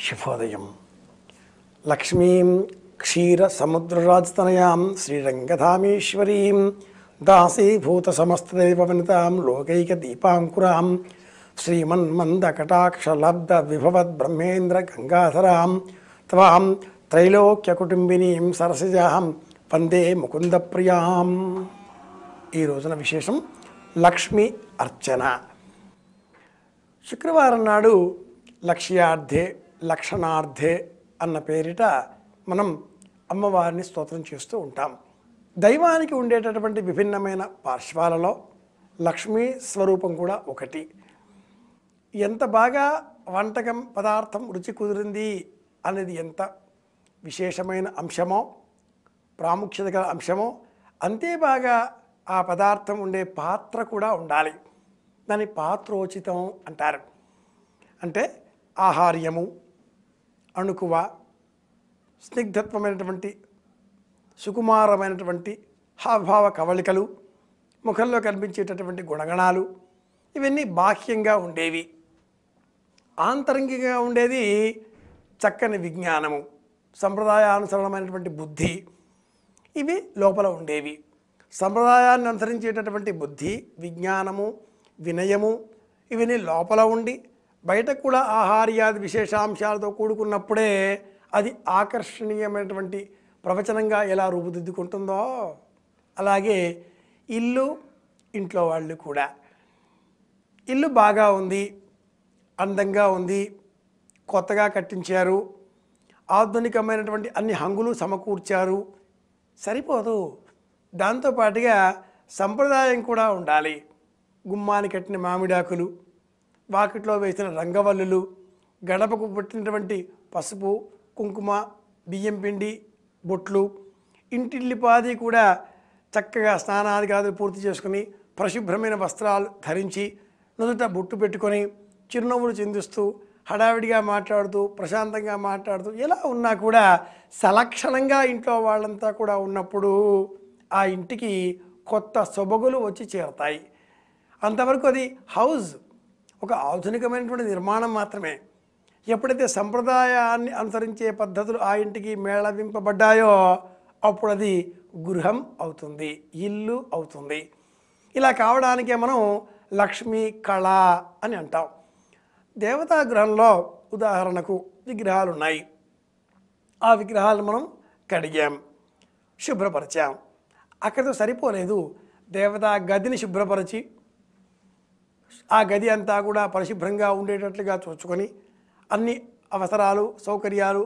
శుభోదయం. లక్ష్మీం క్షీరసముద్రరాజతనయాం శ్రీరంగధామేశ్వరీం దాసీభూత సమస్తదైవవనితాం లోకైకదీపాంకురాం శ్రీమన్మందకటాక్షలబ్ధ విభవద్బ్రహ్మేంద్ర గంగాధరాం త్వాం త్రైలోక్యకుటుంబినీం సరసిజాం వందే ముకుందప్రియాం. ఈ రోజున విశేషం లక్ష్మీ అర్చన. శుక్రవారం నాడు లక్ష్యార్థే లక్షణార్థే అన్న పేరిట మనం అమ్మవారిని స్తోత్రం చేస్తూ ఉంటాం. దైవానికి ఉండేటటువంటి విభిన్నమైన పార్శ్వాలలో లక్ష్మీ స్వరూపం కూడా ఒకటి. ఎంత బాగా వంటకం పదార్థం రుచి కుదిరింది అనేది ఎంత విశేషమైన అంశమో ప్రాముఖ్యత గల అంశమో అంతే బాగా ఆ పదార్థం ఉండే పాత్ర కూడా ఉండాలి. దాన్ని పాత్రోచితం అంటారు. అంటే ఆహార్యము, అణుకువ, స్నిగ్ధత్వమైనటువంటి సుకుమారమైనటువంటి హావభావ కవళికలు, ముఖంలో కనిపించేటటువంటి గుణగణాలు ఇవన్నీ బాహ్యంగా ఉండేవి. ఆంతరంగికంగా ఉండేది చక్కని విజ్ఞానము, సంప్రదాయానుసరణమైనటువంటి బుద్ధి, ఇవి లోపల ఉండేవి. సంప్రదాయాన్ని అనుసరించేటటువంటి బుద్ధి, విజ్ఞానము, వినయము ఇవన్నీ లోపల ఉండి బయటకు కూడా ఆహార్యాది విశేషాంశాలతో కూడుకున్నప్పుడే అది ఆకర్షణీయమైనటువంటి ప్రవచనంగా ఎలా రూపుదిద్దుకుంటుందో అలాగే ఇల్లు, ఇంట్లో వాళ్ళు కూడా. ఇల్లు బాగా ఉంది, అందంగా ఉంది, కొత్తగా కట్టించారు, ఆధునికమైనటువంటి అన్ని హంగులు సమకూర్చారు, సరిపోదు. దాంతోపాటుగా సంప్రదాయం కూడా ఉండాలి. గుమ్మాని కట్టిన మామిడాకులు, వాకిట్లో వేసిన రంగవల్లులు, గడపకు పెట్టినటువంటి పసుపు, కుంకుమ, బియ్యం పిండి, బొట్లు, ఇంటిల్లిపాది కూడా చక్కగా స్నానాదిగాదులు పూర్తి చేసుకుని పరిశుభ్రమైన వస్త్రాలు ధరించి నుదుట బొట్టు పెట్టుకొని చిరునవ్వులు చిందిస్తూ హడావిడిగా మాట్లాడుతూ ప్రశాంతంగా మాట్లాడుతూ ఎలా ఉన్నా కూడా సలక్షణంగా ఇంట్లో వాళ్ళంతా కూడా ఉన్నప్పుడు ఆ ఇంటికి కొత్త సొబగులు వచ్చి చేరతాయి. అంతవరకు అది హౌస్ ఒక ఆధునికమైనటువంటి నిర్మాణం మాత్రమే. ఎప్పుడైతే సంప్రదాయాన్ని అనుసరించే పద్ధతులు ఆ ఇంటికి మేళవింపబడ్డాయో అప్పుడు అది గృహం అవుతుంది, ఇల్లు అవుతుంది. ఇలా కావడానికే మనం లక్ష్మీ కళ అని అంటాం. దేవతా గృహంలో ఉదాహరణకు విగ్రహాలు ఉన్నాయి. ఆ విగ్రహాలు మనం కడిగాం, శుభ్రపరిచాం. అక్కడితో సరిపోలేదు. దేవతా గదిని శుభ్రపరిచి ఆ గది అంతా కూడా పరిశుభ్రంగా ఉండేటట్లుగా చూసుకొని అన్ని అవసరాలు సౌకర్యాలు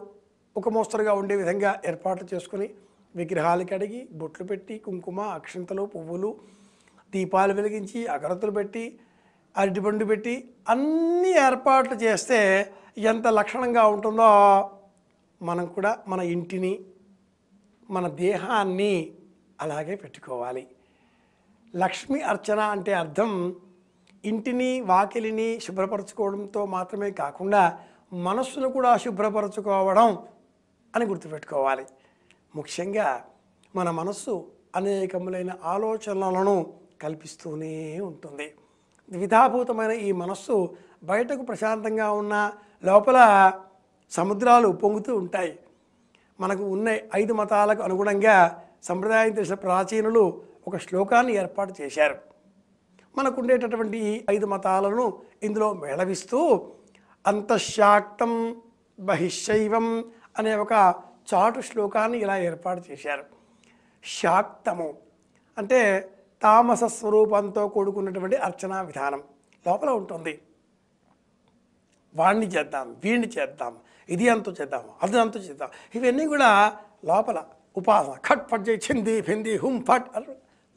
ఒక మోస్తరుగా ఉండే విధంగా ఏర్పాట్లు చేసుకొని విగ్రహాలు కడిగి బొట్లు పెట్టి కుంకుమ, అక్షంతలు, పువ్వులు, దీపాలు వెలిగించి అగరత్తులు పెట్టి అరటిపండు పెట్టి అన్ని ఏర్పాట్లు చేస్తే ఎంత లక్షణంగా ఉంటుందో మనం కూడా మన ఇంటిని మన దేహాన్ని అలాగే పెట్టుకోవాలి. లక్ష్మీ అర్చన అంటే అర్థం ఇంటిని వాకిలిని శుభ్రపరచుకోవడంతో మాత్రమే కాకుండా మనస్సును కూడా శుభ్రపరచుకోవడం అని గుర్తుపెట్టుకోవాలి. ముఖ్యంగా మన మనస్సు అనేకములైన ఆలోచనలను కల్పిస్తూనే ఉంటుంది. విధాభూతమైన ఈ మనస్సు బయటకు ప్రశాంతంగా ఉన్న లోపల సముద్రాలు పొంగుతూ ఉంటాయి. మనకు ఉన్న 5 మతాలకు అనుగుణంగా సంప్రదాయం తెలిసిన ప్రాచీనులు ఒక శ్లోకాన్ని ఏర్పాటు చేశారు. మనకు ఉండేటటువంటి ఈ 5 మతాలను ఇందులో మేళవిస్తూ అంతఃశాక్తం బహిశైవం అనే ఒక చాటు శ్లోకాన్ని ఇలా ఏర్పాటు చేశారు. శాక్తము అంటే తామస స్వరూపంతో కూడుకున్నటువంటి అర్చనా విధానం లోపల ఉంటుంది. వాణ్ణి చేద్దాం, వీణ్ణి చేద్దాం, ఇది అంతు చేద్దాం, అది అంతు చేద్దాం, ఇవన్నీ కూడా లోపల ఉపాసన. ఖట్ పట్ చేయి చింది భింది హుం ఫట్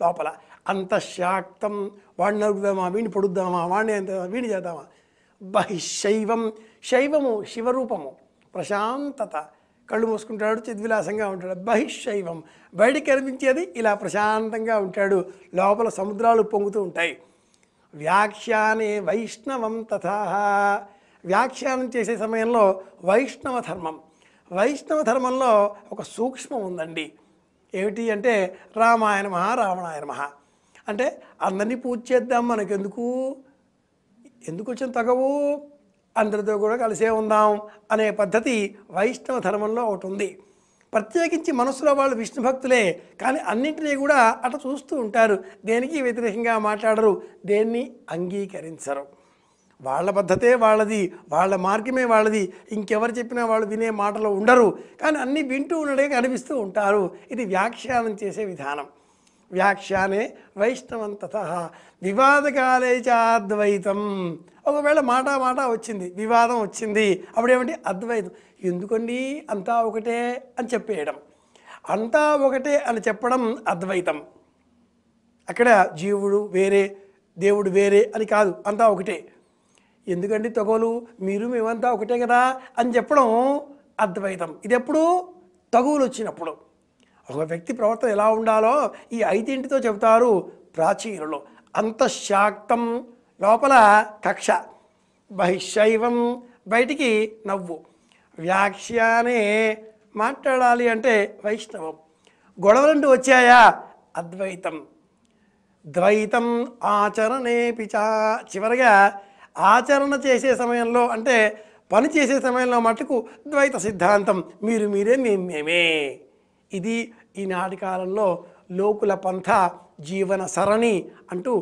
లోపల అంతఃశాక్తం. వాడిని అడుగుదామా, వీడిని పొడుద్దామా, వాడిని వీడిని చేద్దామా. బహిశైవం శైవము శివరూపము, ప్రశాంతత. కళ్ళు మూసుకుంటాడు, చిద్విలాసంగా ఉంటాడు. బహిశైవం బయటికి కనిపించేది ఇలా ప్రశాంతంగా ఉంటాడు. లోపల సముద్రాలు పొంగుతూ ఉంటాయి. వ్యాఖ్యానే వైష్ణవం తథా. వ్యాఖ్యానం చేసే సమయంలో వైష్ణవ ధర్మం. వైష్ణవ ధర్మంలో ఒక సూక్ష్మం ఉందండి. ఏమిటి అంటే రామాయ నమః రావణాయ నమః అంటే అందరినీ పూజ చేద్దాం, మనకెందుకు, ఎందుకు వచ్చిన తగవు, అందరితో కూడా కలిసే ఉందాం అనే పద్ధతి వైష్ణవ ధర్మంలో ఒకటి ఉంది. ప్రత్యేకించి మనసులో వాళ్ళు విష్ణు భక్తులే, కానీ అన్నింటినీ కూడా అటు చూస్తూ ఉంటారు. దేనికి వ్యతిరేకంగా మాట్లాడరు, దేన్ని అంగీకరించరు. వాళ్ళ పద్ధతే వాళ్ళది, వాళ్ళ మార్గమే వాళ్ళది. ఇంకెవరు చెప్పినా వాళ్ళు వినే మాటలు ఉండరు, కానీ అన్నీ వింటూ ఉండడే కనిపిస్తూ ఉంటారు. ఇది వ్యాఖ్యానం చేసే విధానం. వ్యాఖ్యానే వైష్ణవం తతః వివాదకాలే చాద్వైతం. ఒకవేళ మాట వచ్చింది, వివాదం వచ్చింది, అప్పుడేమంటే అద్వైతం. ఎందుకండి అంతా ఒకటే అని చెప్పేయడం. అంతా ఒకటే అని చెప్పడం అద్వైతం. అక్కడ జీవుడు వేరే, దేవుడు వేరే అని కాదు, అంతా ఒకటే. ఎందుకండి తగులు, మీరు మేమంతా ఒకటే కదా అని చెప్పడం అద్వైతం. ఇది ఎప్పుడు? తగువులు వచ్చినప్పుడు. ఒక వ్యక్తి ప్రవర్తన ఎలా ఉండాలో ఈ 5 చెబుతారు ప్రాచీనులు. అంతఃశాక్తం, లోపల కక్ష, బహిశైవం, బయటికి నవ్వు. వ్యాఖ్యానే, మాట్లాడాలి అంటే వైష్ణవం. గొడవలంటూ వచ్చాయా? అద్వైతం. ద్వైతం ఆచరణే పిచా. చివరిగా ఆచరణ చేసే సమయంలో, అంటే పని చేసే సమయంలో మటుకు ద్వైత సిద్ధాంతం, మీరు మీరే, మేమే. ఇది ఈనాటి కాలంలో లోకుల పంథ జీవన సరణి అంటూ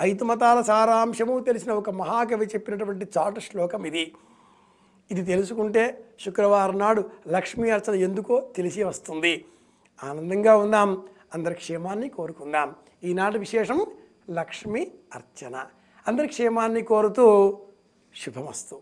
5 మతాల సారాంశము తెలిసిన ఒక మహాకవి చెప్పినటువంటి చాటు శ్లోకం ఇది. ఇది తెలుసుకుంటే శుక్రవారం నాడు లక్ష్మీ అర్చన ఎందుకో తెలిసి వస్తుంది. ఆనందంగా ఉందాం, అందరి క్షేమాన్ని కోరుకుందాం. ఈనాటి విశేషం లక్ష్మీ అర్చన. అందరి క్షేమాన్ని కోరుతూ శుభమస్తు.